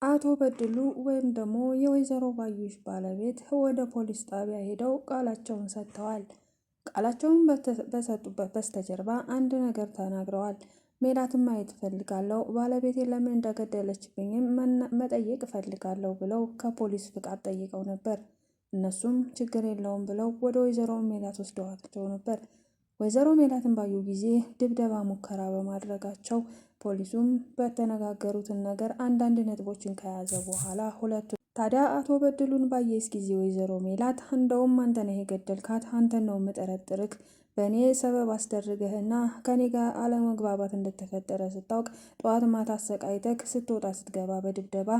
አቶ በድሉ ወይም ደግሞ የወይዘሮ ባዩሽ ባለቤት ወደ ፖሊስ ጣቢያ ሄደው ቃላቸውን ሰጥተዋል። ቃላቸውን በሰጡበት በስተጀርባ አንድ ነገር ተናግረዋል። ሜላትን ማየት እፈልጋለሁ፣ ባለቤቴ ለምን እንደገደለችብኝም መጠየቅ እፈልጋለሁ ብለው ከፖሊስ ፍቃድ ጠይቀው ነበር። እነሱም ችግር የለውም ብለው ወደ ወይዘሮ ሜላት ወስደዋቸው ነበር። ወይዘሮ ሜላትን ባዩ ጊዜ ድብደባ ሙከራ በማድረጋቸው ፖሊሱም በተነጋገሩትን ነገር አንዳንድ ነጥቦችን ከያዘ በኋላ ሁለቱ ታዲያ አቶ በድሉን ባየስ ጊዜ ወይዘሮ ሜላት እንደውም አንተ ነህ የገደልካት፣ አንተን ነው የምጠረጥርክ፣ በእኔ ሰበብ አስደርገህና ከኔ ጋር አለመግባባት እንደተፈጠረ ስታውቅ ጠዋት ማታ አሰቃይተክ ስትወጣ ስትገባ በድብደባ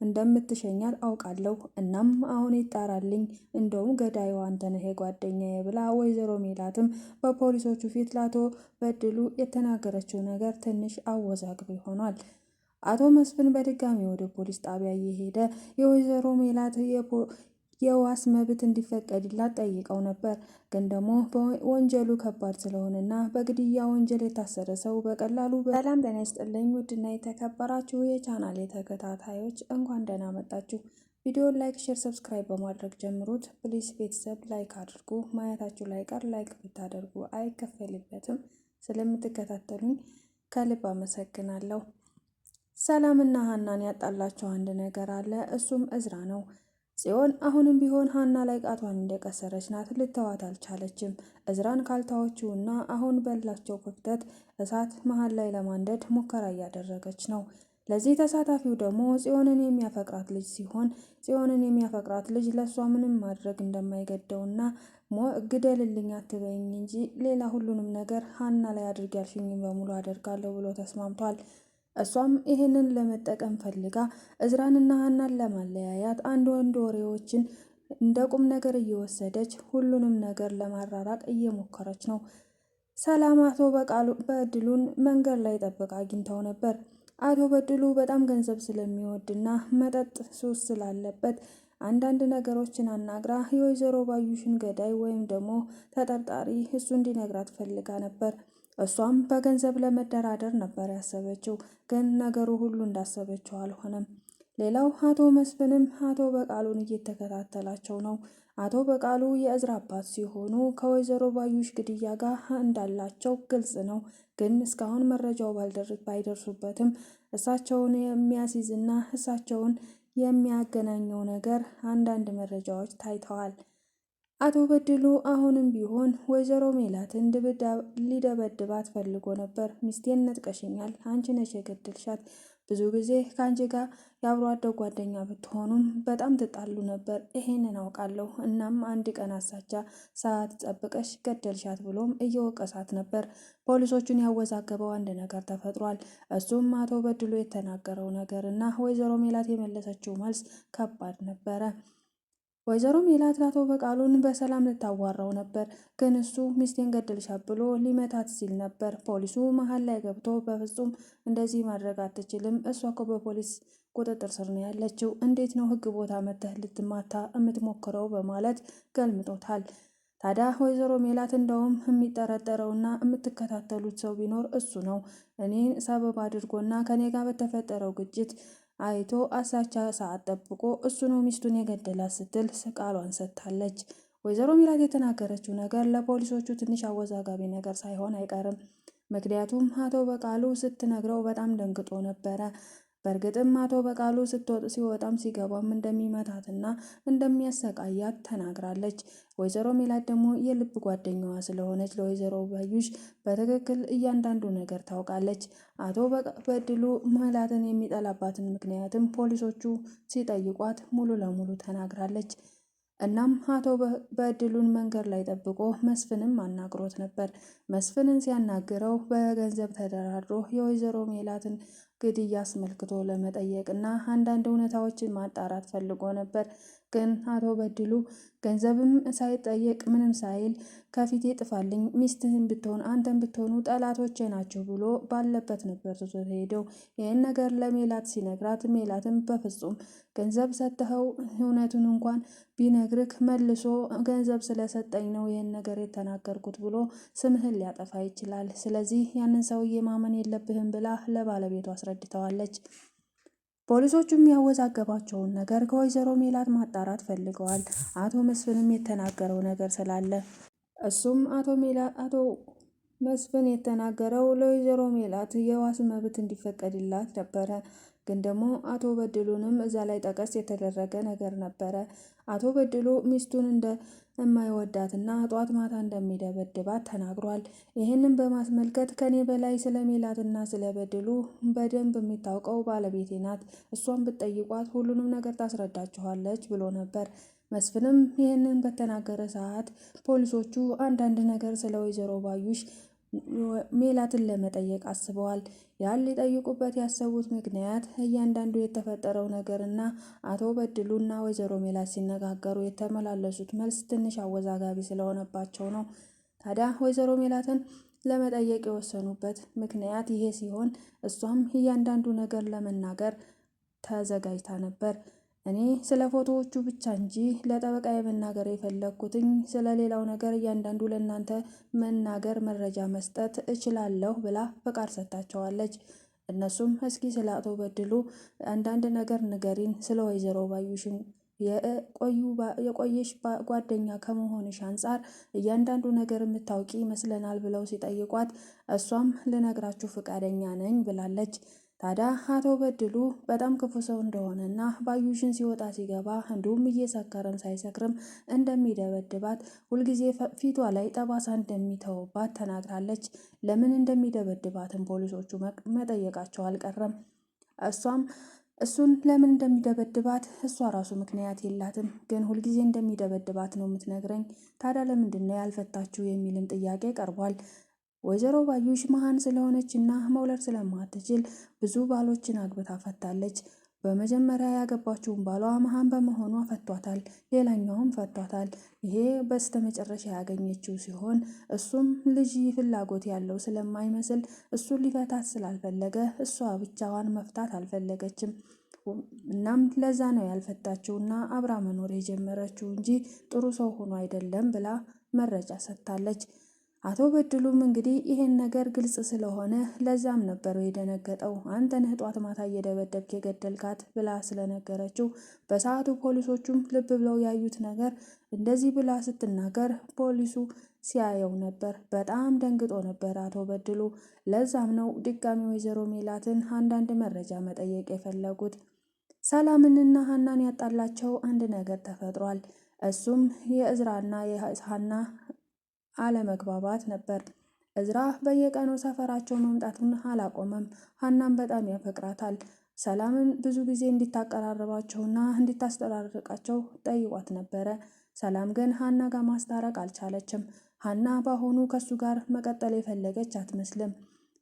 እንደምትሸኛት አውቃለሁ። እናም አሁን ይጣራልኝ፣ እንደውም ገዳዩ አንተ ነህ ጓደኛዬ ብላ ወይዘሮ ሜላትም በፖሊሶቹ ፊት ለአቶ በድሉ የተናገረችው ነገር ትንሽ አወዛግቦ ሆኗል። አቶ መስፍን በድጋሚ ወደ ፖሊስ ጣቢያ እየሄደ የወይዘሮ ሜላት የዋስ መብት እንዲፈቀድላት ጠይቀው ነበር። ግን ደግሞ ወንጀሉ ከባድ ስለሆነና በግድያ ወንጀል የታሰረ ሰው በቀላሉ ሰላም ጤና ይስጥልኝ። ውድና የተከበራችሁ የቻናል ተከታታዮች እንኳን ደህና መጣችሁ። ቪዲዮን ላይክ፣ ሼር፣ ሰብስክራይብ በማድረግ ጀምሩት ፕሊስ። ቤተሰብ ላይክ አድርጉ። ማየታችሁ ላይቀር ላይክ ብታደርጉ አይከፈልበትም። ስለምትከታተሉኝ ከልብ አመሰግናለሁ። ሰላምና ሀናን ያጣላቸው አንድ ነገር አለ። እሱም እዝራ ነው። ጽዮን አሁንም ቢሆን ሀና ላይ ቃቷን እንደቀሰረች ናት። ልተዋት አልቻለችም። እዝራን ካልታዎችውና አሁን በላቸው ክፍተት እሳት መሀል ላይ ለማንደድ ሙከራ እያደረገች ነው። ለዚህ ተሳታፊው ደግሞ ጽዮንን የሚያፈቅራት ልጅ ሲሆን ጽዮንን የሚያፈቅራት ልጅ ለእሷ ምንም ማድረግ እንደማይገደውና ግደልልኝ አትበይኝ እንጂ ሌላ ሁሉንም ነገር ሀና ላይ አድርግ ያልሽኝም በሙሉ አደርጋለሁ ብሎ ተስማምቷል። እሷም ይህንን ለመጠቀም ፈልጋ እዝራንና ሀናን ለማለያያት አንድ ወንድ ወሬዎችን እንደ ቁም ነገር እየወሰደች ሁሉንም ነገር ለማራራቅ እየሞከረች ነው። ሰላም አቶ በድሉን መንገድ ላይ ጠብቃ አግኝተው ነበር። አቶ በድሉ በጣም ገንዘብ ስለሚወድና መጠጥ ሱስ ስላለበት አንዳንድ ነገሮችን አናግራ የወይዘሮ ባዩሽን ገዳይ ወይም ደግሞ ተጠርጣሪ እሱ እንዲነግራት ፈልጋ ነበር። እሷም በገንዘብ ለመደራደር ነበር ያሰበችው፣ ግን ነገሩ ሁሉ እንዳሰበችው አልሆነም። ሌላው አቶ መስፍንም አቶ በቃሉን እየተከታተላቸው ነው። አቶ በቃሉ የእዝራ አባት ሲሆኑ ከወይዘሮ ባዩሽ ግድያ ጋር እንዳላቸው ግልጽ ነው። ግን እስካሁን መረጃው ባይደርሱበትም እሳቸውን የሚያስይዝና እሳቸውን የሚያገናኘው ነገር አንዳንድ መረጃዎች ታይተዋል። አቶ በድሉ አሁንም ቢሆን ወይዘሮ ሜላትን ሊደበድባት ፈልጎ ነበር። ሚስቴን ነጥቀሽኛል፣ አንቺ ነሽ የገደልሻት፣ ብዙ ጊዜ ከአንቺ ጋር የአብሮ አደግ ጓደኛ ብትሆኑም በጣም ትጣሉ ነበር፣ ይሄንን አውቃለሁ። እናም አንድ ቀን አሳቻ ሰዓት ጠብቀሽ ገደልሻት ብሎም እየወቀሳት ነበር። ፖሊሶቹን ያወዛገበው አንድ ነገር ተፈጥሯል። እሱም አቶ በድሉ የተናገረው ነገር እና ወይዘሮ ሜላት የመለሰችው መልስ ከባድ ነበረ። ወይዘሮ ሜላት አቶ በቃሉን በሰላም ልታዋራው ነበር፣ ግን እሱ ሚስቴን ገደልሻት ብሎ ሊመታት ሲል ነበር። ፖሊሱ መሀል ላይ ገብቶ በፍጹም እንደዚህ ማድረግ አትችልም፣ እሷ እኮ በፖሊስ ቁጥጥር ስር ነው ያለችው፣ እንዴት ነው ህግ ቦታ መተህ ልትማታ የምትሞክረው በማለት ገልምጦታል። ታዲያ ወይዘሮ ሜላት እንደውም የሚጠረጠረውና የምትከታተሉት ሰው ቢኖር እሱ ነው፣ እኔን ሰበብ አድርጎና ከኔ ጋር በተፈጠረው ግጭት አይቶ አሳቻ ሰዓት ጠብቆ እሱ ነው ሚስቱን የገደላት ስትል ቃሏን ሰጥታለች። ወይዘሮ ሜላት የተናገረችው ነገር ለፖሊሶቹ ትንሽ አወዛጋቢ ነገር ሳይሆን አይቀርም። ምክንያቱም አቶ በቃሉ ስትነግረው በጣም ደንግጦ ነበረ። በእርግጥም አቶ በቃሉ ሲወጣም ሲገባም እንደሚመታትና እንደሚያሰቃያት ተናግራለች። ወይዘሮ ሜላት ደግሞ የልብ ጓደኛዋ ስለሆነች ለወይዘሮ ባዩሽ በትክክል እያንዳንዱ ነገር ታውቃለች። አቶ በድሉ ሜላትን የሚጠላባትን ምክንያትም ፖሊሶቹ ሲጠይቋት ሙሉ ለሙሉ ተናግራለች። እናም አቶ በድሉን መንገድ ላይ ጠብቆ መስፍንም አናግሮት ነበር። መስፍንን ሲያናግረው በገንዘብ ተደራድሮ የወይዘሮ ሜላትን ግድያ አስመልክቶ ለመጠየቅና አንዳንድ እውነታዎችን ማጣራት ፈልጎ ነበር። ግን አቶ በድሉ ገንዘብም ሳይጠየቅ ምንም ሳይል ከፊቴ ጥፋልኝ፣ ሚስትህን ብትሆን አንተን ብትሆኑ ጠላቶቼ ናቸው ብሎ ባለበት ነበር ትቶት ሄደው። ይህን ነገር ለሜላት ሲነግራት ሜላትም በፍጹም ገንዘብ ሰጥተኸው እውነቱን እንኳን ቢነግርክ መልሶ ገንዘብ ስለሰጠኝ ነው ይህን ነገር የተናገርኩት ብሎ ስምህን ሊያጠፋ ይችላል። ስለዚህ ያንን ሰውዬ ማመን የለብህም ብላ ለባለቤቱ አስረድተዋለች። ፖሊሶቹም ያወዛገባቸውን ነገር ከወይዘሮ ሜላት ማጣራት ፈልገዋል። አቶ መስፍንም የተናገረው ነገር ስላለ እሱም አቶ መስፍን የተናገረው ለወይዘሮ ሜላት የዋስ መብት እንዲፈቀድላት ነበረ። ግን ደግሞ አቶ በድሉንም እዛ ላይ ጠቀስ የተደረገ ነገር ነበረ። አቶ በድሉ ሚስቱን እንደማይወዳትና ጧት ማታ እንደሚደበድባት ተናግሯል። ይህንን በማስመልከት ከኔ በላይ ስለ ሜላትና ስለ በድሉ በደንብ የሚታውቀው ባለቤቴ ናት፣ እሷን ብትጠይቋት ሁሉንም ነገር ታስረዳችኋለች ብሎ ነበር። መስፍንም ይህንን በተናገረ ሰዓት ፖሊሶቹ አንዳንድ ነገር ስለ ወይዘሮ ባዩሽ ሜላትን ለመጠየቅ አስበዋል። ያን ሊጠይቁበት ያሰቡት ምክንያት እያንዳንዱ የተፈጠረው ነገርና አቶ በድሉና ወይዘሮ ሜላት ሲነጋገሩ የተመላለሱት መልስ ትንሽ አወዛጋቢ ስለሆነባቸው ነው። ታዲያ ወይዘሮ ሜላትን ለመጠየቅ የወሰኑበት ምክንያት ይሄ ሲሆን እሷም እያንዳንዱ ነገር ለመናገር ተዘጋጅታ ነበር። እኔ ስለ ፎቶዎቹ ብቻ እንጂ ለጠበቃ የመናገር የፈለግኩትኝ ስለ ሌላው ነገር እያንዳንዱ ለእናንተ መናገር መረጃ መስጠት እችላለሁ ብላ ፈቃድ ሰጥታቸዋለች። እነሱም እስኪ ስለ አቶ በድሉ አንዳንድ ነገር ንገሪን፣ ስለ ወይዘሮ ባዩሽን የቆየሽ ጓደኛ ከመሆንሽ አንጻር እያንዳንዱ ነገር የምታውቂ ይመስለናል ብለው ሲጠይቋት እሷም ልነግራችሁ ፈቃደኛ ነኝ ብላለች። ታዲያ አቶ በድሉ በጣም ክፉ ሰው እንደሆነና ባዩሽን ሲወጣ ሲገባ እንዲሁም እየሰከረም ሳይሰክርም እንደሚደበድባት ሁልጊዜ ፊቷ ላይ ጠባሳ እንደሚተውባት ተናግራለች። ለምን እንደሚደበድባትም ፖሊሶቹ መጠየቃቸው አልቀረም። እሱን ለምን እንደሚደበድባት እሷ ራሱ ምክንያት የላትም፣ ግን ሁልጊዜ እንደሚደበድባት ነው የምትነግረኝ። ታዲያ ለምንድን ነው ያልፈታችሁ የሚልም ጥያቄ ቀርቧል። ወይዘሮ ባዩሽ መሃን ስለሆነች እና መውለድ ስለማትችል ብዙ ባሎችን አግብታ ፈታለች። በመጀመሪያ ያገባችውን ባሏ መሃን በመሆኗ ፈቷታል፣ ሌላኛውም ፈቷታል። ይሄ በስተመጨረሻ ያገኘችው ሲሆን እሱም ልጅ ፍላጎት ያለው ስለማይመስል እሱን ሊፈታት ስላልፈለገ እሷ ብቻዋን መፍታት አልፈለገችም። እናም ለዛ ነው ያልፈታችውና አብራ መኖር የጀመረችው እንጂ ጥሩ ሰው ሆኖ አይደለም ብላ መረጃ ሰጥታለች። አቶ በድሉም እንግዲህ ይሄን ነገር ግልጽ ስለሆነ ለዛም ነበር የደነገጠው። አንተ ነህ ጧት ማታ እየደበደብክ የገደልካት ብላ ስለነገረችው በሰዓቱ ፖሊሶቹም ልብ ብለው ያዩት ነገር እንደዚህ ብላ ስትናገር ፖሊሱ ሲያየው ነበር። በጣም ደንግጦ ነበር አቶ በድሉ። ለዛም ነው ድጋሚ ወይዘሮ ሜላትን አንዳንድ መረጃ መጠየቅ የፈለጉት። ሰላምንና ሀናን ያጣላቸው አንድ ነገር ተፈጥሯል። እሱም የእዝራና የሀና አለመግባባት ነበር። እዝራ በየቀኑ ሰፈራቸው መምጣቱን አላቆመም። ሀናን በጣም ያፈቅራታል። ሰላምን ብዙ ጊዜ እንዲታቀራርባቸውና እንዲታስጠራርቃቸው ጠይቋት ነበረ። ሰላም ግን ሀና ጋር ማስታረቅ አልቻለችም። ሀና በአሁኑ ከሱ ጋር መቀጠል የፈለገች አትመስልም።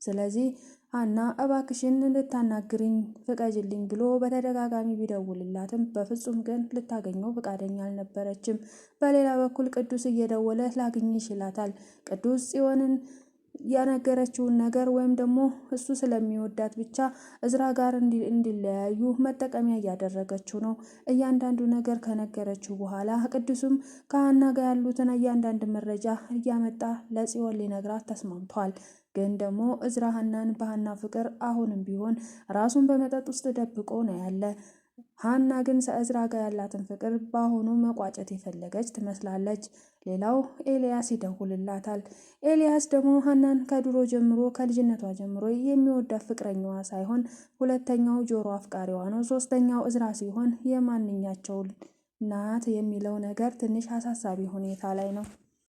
ስለዚህ ሀና እባክሽን ልታናግርኝ ፍቀጅልኝ ብሎ በተደጋጋሚ ቢደውልላትም በፍጹም ግን ልታገኘው ፈቃደኛ አልነበረችም። በሌላ በኩል ቅዱስ እየደወለ ላግኝሽ ይላታል። ቅዱስ ጽዮንን ያነገረችውን ነገር ወይም ደግሞ እሱ ስለሚወዳት ብቻ እዝራ ጋር እንዲለያዩ መጠቀሚያ እያደረገችው ነው። እያንዳንዱ ነገር ከነገረችው በኋላ ቅዱስም ከሀና ጋር ያሉትን እያንዳንድ መረጃ እያመጣ ለጽዮን ሊነግራት ተስማምቷል። ግን ደግሞ እዝራ ሀናን በሀና ፍቅር አሁንም ቢሆን ራሱን በመጠጥ ውስጥ ደብቆ ነው ያለ። ሀና ግን ከእዝራ ጋር ያላትን ፍቅር በአሁኑ መቋጨት የፈለገች ትመስላለች። ሌላው ኤልያስ ይደውልላታል። ኤልያስ ደግሞ ሀናን ከድሮ ጀምሮ ከልጅነቷ ጀምሮ የሚወዳት ፍቅረኛዋ ሳይሆን ሁለተኛው ጆሮ አፍቃሪዋ ነው። ሶስተኛው እዝራ ሲሆን የማንኛቸው ናት የሚለው ነገር ትንሽ አሳሳቢ ሁኔታ ላይ ነው።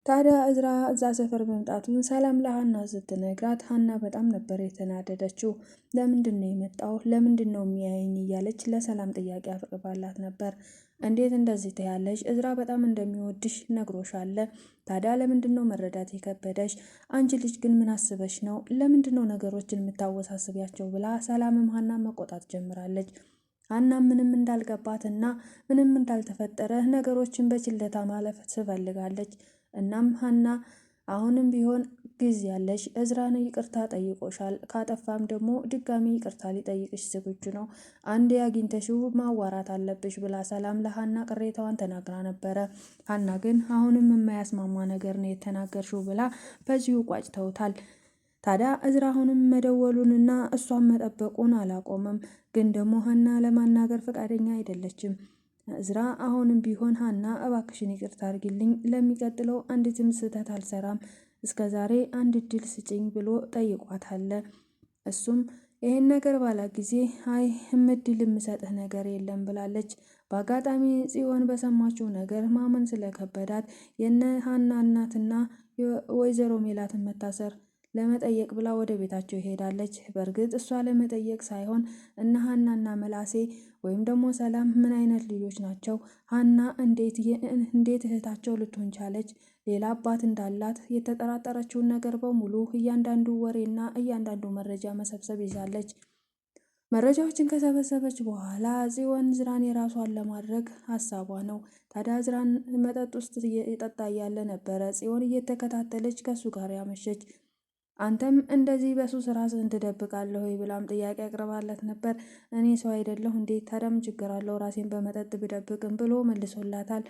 ታዲያ እዝራ እዛ ሰፈር መምጣቱን ሰላም ለሀና ስትነግራት ሀና በጣም ነበር የተናደደችው። ለምንድን ነው የመጣው? ለምንድን ነው የሚያየኝ? እያለች ለሰላም ጥያቄ አቅርባላት ነበር። እንዴት እንደዚህ ትያለሽ? እዝራ በጣም እንደሚወድሽ ነግሮሻል። ታዲያ ለምንድን ነው መረዳት የከበደሽ? አንቺ ልጅ ግን ምን አስበሽ ነው? ለምንድን ነው ነገሮችን የምታወሳስቢያቸው? ብላ ሰላምም ሀና መቆጣት ጀምራለች። ሀና ምንም እንዳልገባትና ምንም እንዳልተፈጠረ ነገሮችን በችለታ ማለፍ ትፈልጋለች። እናም ሀና አሁንም ቢሆን ጊዜ ያለሽ፣ እዝራን ይቅርታ ጠይቆሻል፣ ካጠፋም ደግሞ ድጋሚ ይቅርታ ሊጠይቅሽ ዝግጁ ነው፣ አንድ አግኝተሽው ማዋራት አለብሽ ብላ ሰላም ለሀና ቅሬታዋን ተናግራ ነበረ። ሀና ግን አሁንም የማያስማማ ነገር ነው የተናገርሽው ብላ በዚሁ ቋጭተውታል። ታዲያ እዝራ አሁንም መደወሉንና እሷን መጠበቁን አላቆመም። ግን ደግሞ ሀና ለማናገር ፈቃደኛ አይደለችም። እዝራ አሁንም ቢሆን ሀና እባክሽን ይቅርታ አድርጊልኝ፣ ለሚቀጥለው አንዲትም ስህተት አልሰራም፣ እስከ ዛሬ አንድ እድል ስጭኝ ብሎ ጠይቋታል። እሱም ይህን ነገር ባላ ጊዜ አይ እድል የምሰጥህ ነገር የለም ብላለች። በአጋጣሚ ጽዮን በሰማችው ነገር ማመን ስለከበዳት የነ ሀና እናትና ወይዘሮ ሜላትን መታሰር ለመጠየቅ ብላ ወደ ቤታቸው ይሄዳለች። በእርግጥ እሷ ለመጠየቅ ሳይሆን እነ ሀናና መላሴ ወይም ደግሞ ሰላም ምን አይነት ልጆች ናቸው? ሀና እንዴት እህታቸው ልትሆን ቻለች? ሌላ አባት እንዳላት የተጠራጠረችውን ነገር በሙሉ እያንዳንዱ ወሬና እያንዳንዱ መረጃ መሰብሰብ ይዛለች። መረጃዎችን ከሰበሰበች በኋላ ጽዮን ዝራን የራሷን ለማድረግ ሀሳቧ ነው። ታዲያ ዝራን መጠጥ ውስጥ እየጠጣ እያለ ነበረ ጽዮን እየተከታተለች ከሱ ጋር ያመሸች። አንተም እንደዚህ በሱስ ራስህን ትደብቃለህ ወይ ብላም ጥያቄ አቅርባለት ነበር። እኔ ሰው አይደለሁ እንዴ? ታዲያ ምን ችግር አለው ራሴን በመጠጥ ብደብቅም ብሎ መልሶላታል።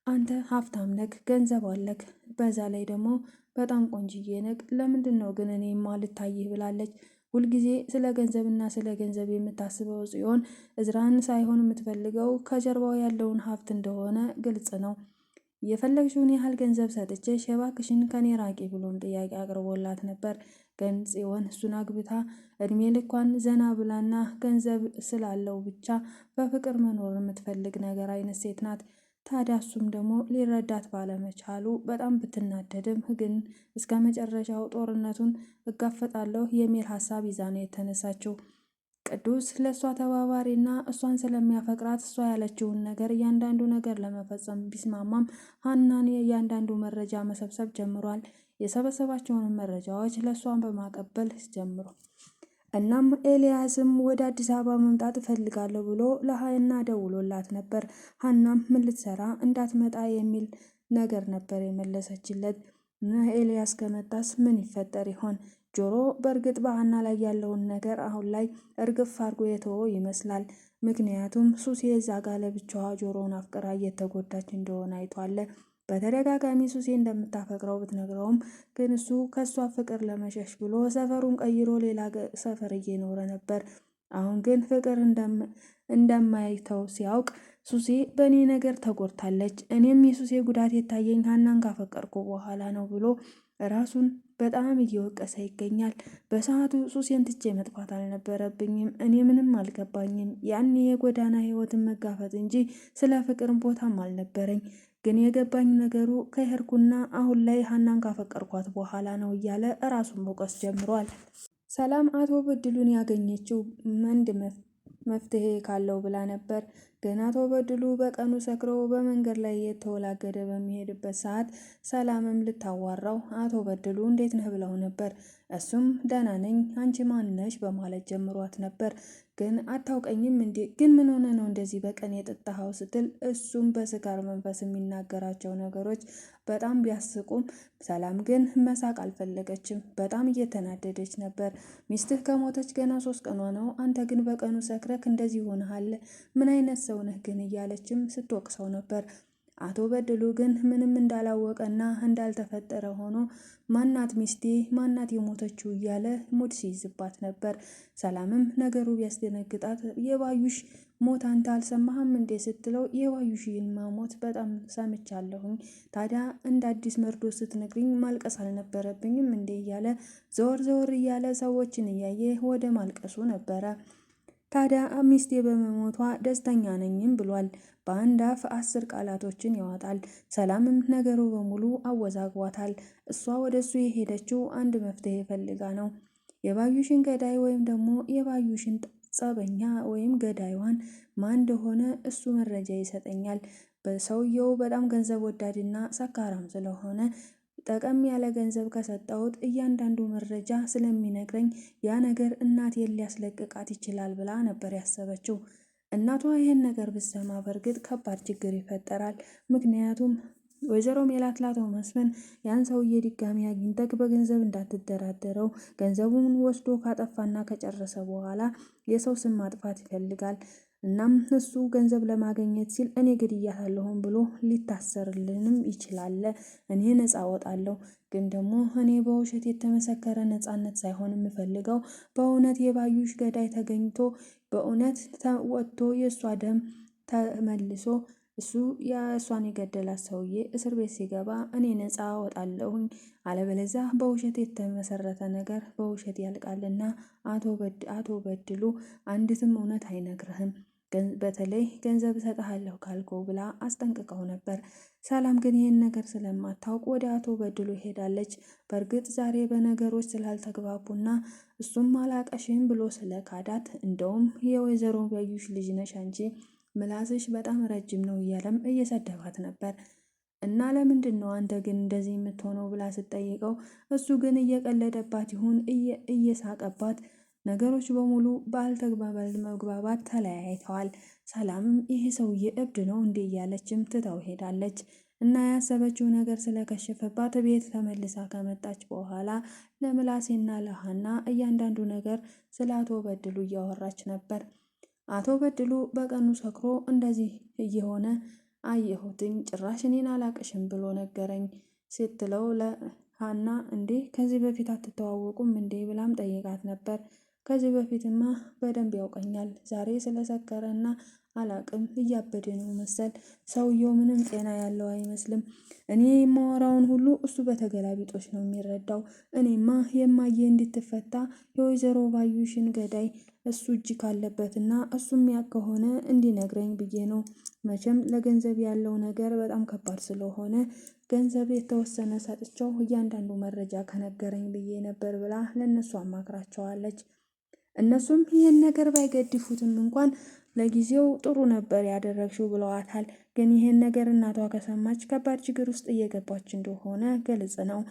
አንተ ሀብታም ነክ፣ ገንዘብ አለክ፣ በዛ ላይ ደግሞ በጣም ቆንጅዬ ነክ፣ ለምንድን ነው ግን እኔ ማልታይህ ብላለች። ሁልጊዜ ስለ ገንዘብና ስለ ገንዘብ የምታስበው ጽዮን እዝራን ሳይሆን የምትፈልገው ከጀርባው ያለውን ሀብት እንደሆነ ግልጽ ነው። የፈለግሽውን ያህል ገንዘብ ሰጥቼሽ እባክሽን ከኔ ራቂ ብሎም ጥያቄ አቅርቦላት ነበር። ግን ጽዮን እሱን አግብታ እድሜ ልኳን ዘና ብላና ገንዘብ ስላለው ብቻ በፍቅር መኖር የምትፈልግ ነገር አይነት ሴት ናት። ታዲያ እሱም ደግሞ ሊረዳት ባለመቻሉ በጣም ብትናደድም ግን እስከ መጨረሻው ጦርነቱን እጋፈጣለሁ የሚል ሀሳብ ይዛ ነው የተነሳችው። ቅዱስ ለእሷ ተባባሪና እሷን ስለሚያፈቅራት እሷ ያለችውን ነገር እያንዳንዱ ነገር ለመፈጸም ቢስማማም ሀናን የእያንዳንዱ መረጃ መሰብሰብ ጀምሯል። የሰበሰባቸውን መረጃዎች ለእሷን በማቀበል ጀምሮ እናም ኤልያስም ወደ አዲስ አበባ መምጣት እፈልጋለሁ ብሎ ለሀና ደውሎላት ነበር። ሀናም ምን ልትሰራ እንዳትመጣ የሚል ነገር ነበር የመለሰችለት። ኤልያስ ከመጣስ ምን ይፈጠር ይሆን? ጆሮ በእርግጥ በሀና ላይ ያለውን ነገር አሁን ላይ እርግፍ አድርጎ የተወው ይመስላል። ምክንያቱም ሱሴ እዛ ጋ ለብቻዋ ጆሮውን አፍቅራ እየተጎዳች እንደሆነ አይቷል። በተደጋጋሚ ሱሴ እንደምታፈቅረው ብትነግረውም ግን እሱ ከእሷ ፍቅር ለመሸሽ ብሎ ሰፈሩን ቀይሮ ሌላ ሰፈር እየኖረ ነበር። አሁን ግን ፍቅር እንደማይተው ሲያውቅ ሱሴ በእኔ ነገር ተጎድታለች፣ እኔም የሱሴ ጉዳት የታየኝ ሀናን ካፈቀርኩ በኋላ ነው ብሎ ራሱን በጣም እየወቀሰ ይገኛል። በሰዓቱ ሱሴን ትቼ መጥፋት አልነበረብኝም፣ እኔ ምንም አልገባኝም፣ ያኔ የጎዳና ህይወትን መጋፈጥ እንጂ ስለ ፍቅርም ቦታም አልነበረኝ። ግን የገባኝ ነገሩ ከሄድኩና አሁን ላይ ሀናን ካፈቀርኳት በኋላ ነው እያለ ራሱን መውቀስ ጀምሯል። ሰላም አቶ በድሉን ያገኘችው አንድ መፍትሄ ካለው ብላ ነበር። ግን አቶ በድሉ በቀኑ ሰክሮ በመንገድ ላይ የተወላገደ በሚሄድበት ሰዓት ሰላምም ልታዋራው አቶ በድሉ እንዴት ነህ ብለው ነበር። እሱም ደህና ነኝ አንቺ ማን ነሽ በማለት ጀምሯት ነበር። ግን አታውቀኝም እንዴ? ግን ምን ሆነ ነው እንደዚህ በቀን የጠጣኸው ስትል እሱም በስካር መንፈስ የሚናገራቸው ነገሮች በጣም ቢያስቁም ሰላም ግን መሳቅ አልፈለገችም። በጣም እየተናደደች ነበር። ሚስትህ ከሞተች ገና 3 ቀኗ ነው፣ አንተ ግን በቀኑ ሰክረክ እንደዚህ ሆነሃል፣ ምን አይነት ሰው ነህ ግን እያለችም ስትወቅሰው ነበር። አቶ በድሉ ግን ምንም እንዳላወቀና እንዳልተፈጠረ ሆኖ ማናት ሚስቴ ማናት የሞተችው እያለ ሙድ ሲይዝባት ነበር። ሰላምም ነገሩ ቢያስደነግጣት የባዩሽ ሞት አንተ አልሰማህም እንዴ ስትለው የባዩሽን ማሞት በጣም ሰምቻለሁኝ፣ ታዲያ እንደ አዲስ መርዶ ስትነግሪኝ ማልቀስ አልነበረብኝም እንዴ እያለ ዘወር ዘወር እያለ ሰዎችን እያየ ወደ ማልቀሱ ነበረ። ታዲያ ሚስቴ በመሞቷ ደስተኛ ነኝም ብሏል። በአንድ አፍ 10 ቃላቶችን ያወጣል። ሰላምም ነገሩ በሙሉ አወዛግቧታል። እሷ ወደ እሱ የሄደችው አንድ መፍትሄ ፈልጋ ነው። የባዩሽን ገዳይ ወይም ደግሞ የባዩሽን ጸበኛ ወይም ገዳይዋን ማን እንደሆነ እሱ መረጃ ይሰጠኛል። በሰውየው በጣም ገንዘብ ወዳድና ሰካራም ስለሆነ ጠቀም ያለ ገንዘብ ከሰጠሁት እያንዳንዱ መረጃ ስለሚነግረኝ ያ ነገር እናቴን ሊያስለቅቃት ይችላል ብላ ነበር ያሰበችው። እናቷ ይህን ነገር ብትሰማ በእርግጥ ከባድ ችግር ይፈጠራል። ምክንያቱም ወይዘሮ ሜላት ላቶ መስፍን ያን ሰውዬ ድጋሚ አግኝተክ በገንዘብ እንዳትደራደረው፣ ገንዘቡን ወስዶ ካጠፋና ከጨረሰ በኋላ የሰው ስም ማጥፋት ይፈልጋል። እናም እሱ ገንዘብ ለማግኘት ሲል እኔ ግድያታለሁም ብሎ ሊታሰርልንም ይችላል። እኔ ነፃ እወጣለሁ። ግን ደግሞ እኔ በውሸት የተመሰከረ ነፃነት ሳይሆን የምፈልገው በእውነት የባዩሽ ገዳይ ተገኝቶ በእውነት ወጥቶ የእሷ ደም ተመልሶ እሱ የእሷን የገደላት ሰውዬ እስር ቤት ሲገባ እኔ ነፃ እወጣለሁኝ። አለበለዚያ በውሸት የተመሰረተ ነገር በውሸት ያልቃልና አቶ በድሉ አንዲትም እውነት አይነግርህም። በተለይ ገንዘብ እሰጥሃለሁ ካልከው ብላ አስጠንቅቀው ነበር። ሰላም ግን ይህን ነገር ስለማታውቅ ወደ አቶ በድሉ ሄዳለች። በእርግጥ ዛሬ በነገሮች ስላልተግባቡና እሱም አላቀሽም ብሎ ስለካዳት እንደውም የወይዘሮ ባዩሽ ልጅ ነሽ አንቺ ምላስሽ በጣም ረጅም ነው እያለም እየሰደባት ነበር። እና ለምንድን ነው አንተ ግን እንደዚህ የምትሆነው ብላ ስትጠይቀው እሱ ግን እየቀለደባት ይሁን እየሳቀባት ነገሮች በሙሉ ባልተግባባል መግባባት ተለያይተዋል። ሰላምም ይሄ ሰውዬ እብድ ነው እንዴ እያለችም ትተው ሄዳለች። እና ያሰበችው ነገር ስለከሸፈባት ቤት ተመልሳ ከመጣች በኋላ ለምላሴና ለሃና እያንዳንዱ ነገር ስለ አቶ በድሉ እያወራች ነበር። አቶ በድሉ በቀኑ ሰክሮ እንደዚህ እየሆነ አየሁትኝ ጭራሽ እኔን አላቅሽም ብሎ ነገረኝ ስትለው ለሃና እንዴ ከዚህ በፊት አትተዋወቁም እንዴ ብላም ጠይቃት ነበር። ከዚህ በፊትማ በደንብ ያውቀኛል። ዛሬ ስለሰከረና አላቅም እያበደ ነው መሰል። ሰውየው ምንም ጤና ያለው አይመስልም። እኔ የማወራውን ሁሉ እሱ በተገላቢጦች ነው የሚረዳው። እኔማ የማየ እንድትፈታ የወይዘሮ ባዩሽን ገዳይ እሱ እጅ ካለበትና እሱ የሚያውቅ ከሆነ እንዲነግረኝ ብዬ ነው። መቼም ለገንዘብ ያለው ነገር በጣም ከባድ ስለሆነ ገንዘብ የተወሰነ ሰጥቸው እያንዳንዱ መረጃ ከነገረኝ ብዬ ነበር ብላ ለእነሱ አማክራቸዋለች። እነሱም ይህን ነገር ባይገድፉትም እንኳን ለጊዜው ጥሩ ነበር ያደረግሽው ብለዋታል። ግን ይህን ነገር እናቷ ከሰማች ከባድ ችግር ውስጥ እየገባች እንደሆነ ግልጽ ነው።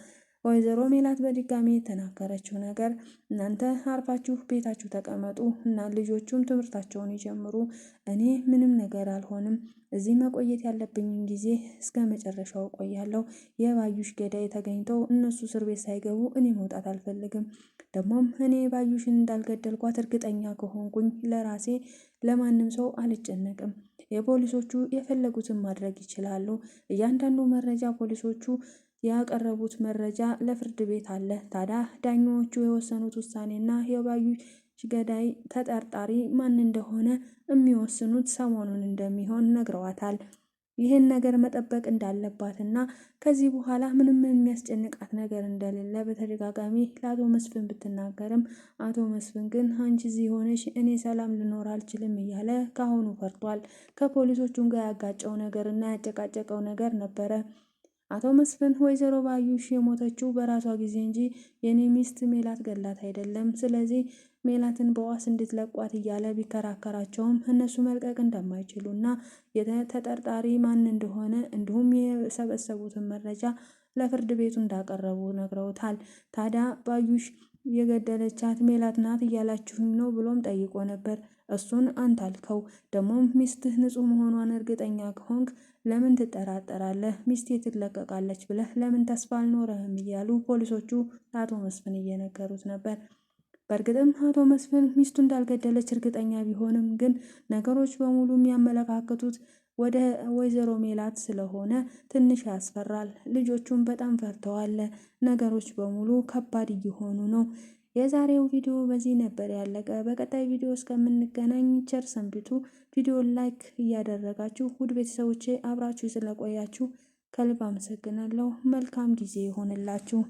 ወይዘሮ ሜላት በድጋሚ የተናገረችው ነገር እናንተ አርፋችሁ ቤታችሁ ተቀመጡ እና ልጆቹም ትምህርታቸውን ይጀምሩ። እኔ ምንም ነገር አልሆንም። እዚህ መቆየት ያለብኝን ጊዜ እስከ መጨረሻው እቆያለሁ። የባዩሽ ገዳይ ተገኝተው እነሱ እስር ቤት ሳይገቡ እኔ መውጣት አልፈልግም። ደግሞም እኔ ባዩሽን እንዳልገደልኳት እርግጠኛ ከሆንኩኝ ለራሴ ለማንም ሰው አልጨነቅም። የፖሊሶቹ የፈለጉትን ማድረግ ይችላሉ። እያንዳንዱ መረጃ ፖሊሶቹ ያቀረቡት መረጃ ለፍርድ ቤት አለ። ታዲያ ዳኛዎቹ የወሰኑት ውሳኔና የባዩሽ ገዳይ ተጠርጣሪ ማን እንደሆነ የሚወስኑት ሰሞኑን እንደሚሆን ነግረዋታል። ይህን ነገር መጠበቅ እንዳለባትና ከዚህ በኋላ ምንም የሚያስጨንቃት ነገር እንደሌለ በተደጋጋሚ ለአቶ መስፍን ብትናገርም አቶ መስፍን ግን አንቺ እዚህ ሆነሽ እኔ ሰላም ልኖር አልችልም እያለ ካሁኑ ፈርቷል። ከፖሊሶቹም ጋር ያጋጨው ነገር እና ያጨቃጨቀው ነገር ነበረ። አቶ መስፍን ወይዘሮ ባዩሽ የሞተችው በራሷ ጊዜ እንጂ የኔ ሚስት ሜላት ገላት አይደለም። ስለዚህ ሜላትን በዋስ እንድትለቋት እያለ ቢከራከራቸውም እነሱ መልቀቅ እንደማይችሉና ተጠርጣሪ ማን እንደሆነ እንዲሁም የሰበሰቡትን መረጃ ለፍርድ ቤቱ እንዳቀረቡ ነግረውታል። ታዲያ ባዩሽ የገደለቻት ሜላት ናት እያላችሁኝ ነው ብሎም ጠይቆ ነበር። እሱን አንተ አልከው። ደግሞም ሚስትህ ንጹሕ መሆኗን እርግጠኛ ከሆንክ ለምን ትጠራጠራለህ? ሚስቴ ትለቀቃለች ብለህ ለምን ተስፋ አልኖረህም? እያሉ ፖሊሶቹ ለአቶ መስፍን እየነገሩት ነበር። በእርግጥም አቶ መስፍን ሚስቱ እንዳልገደለች እርግጠኛ ቢሆንም ግን ነገሮች በሙሉ የሚያመለካክቱት ወደ ወይዘሮ ሜላት ስለሆነ ትንሽ ያስፈራል። ልጆቹም በጣም ፈርተዋል። ነገሮች በሙሉ ከባድ እየሆኑ ነው። የዛሬው ቪዲዮ በዚህ ነበር ያለቀ። በቀጣይ ቪዲዮ እስከምንገናኝ ቸር ሰንብቱ። ቪዲዮን ላይክ እያደረጋችሁ ውድ ቤተሰቦቼ አብራችሁ ስለቆያችሁ ከልብ አመሰግናለሁ። መልካም ጊዜ ይሆንላችሁ።